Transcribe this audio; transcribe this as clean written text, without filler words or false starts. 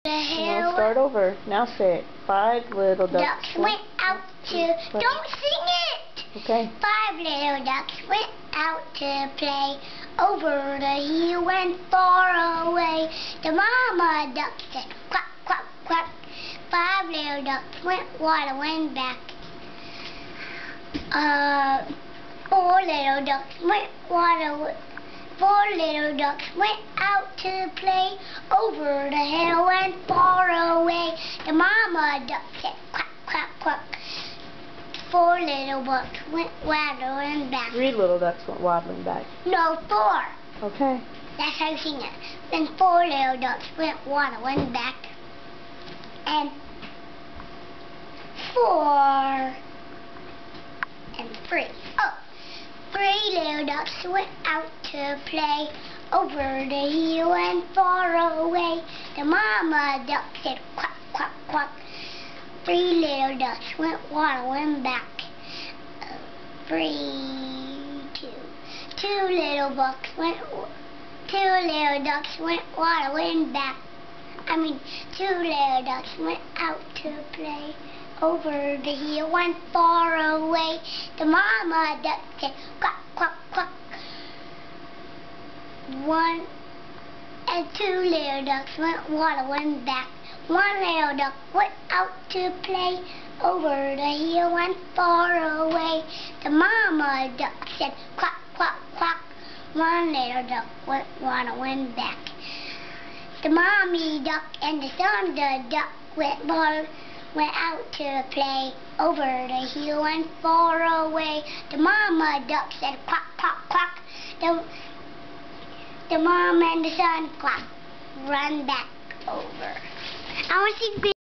No, start over. Now say it. 5 little ducks went out to... Don't sing it! Okay. 5 little ducks went out to play over the hill and far away. The mama duck said quack, quack, quack. 5 little ducks went waddling back. 4 little ducks went waddling. 4 little ducks went out to play over the hill and far away. The mama duck said quack, quack, quack. 4 little ducks went waddling back. 3 little ducks went waddling back. No, 4. Okay. That's how you sing it. Then 4 little ducks went waddling back. And 4 and 3. Oh. 3 little ducks went out to play over the hill and far away. The mama duck said quack, quack, quack. 3 little ducks went waddling back. 2 little ducks went waddling back. 2 little ducks went out to play over the hill and far away. The mama duck said quack, quack, quack. 1 and 2 little ducks went waddling back. 1 little duck went out to play over the hill and far away. The mama duck said quack, quack, quack. 1 little duck went waddling back. The mommy duck and the son duck went out to play over the hill and far away. The mama duck said quack, quack, quack. The mom and the son quack, run back over. I want to see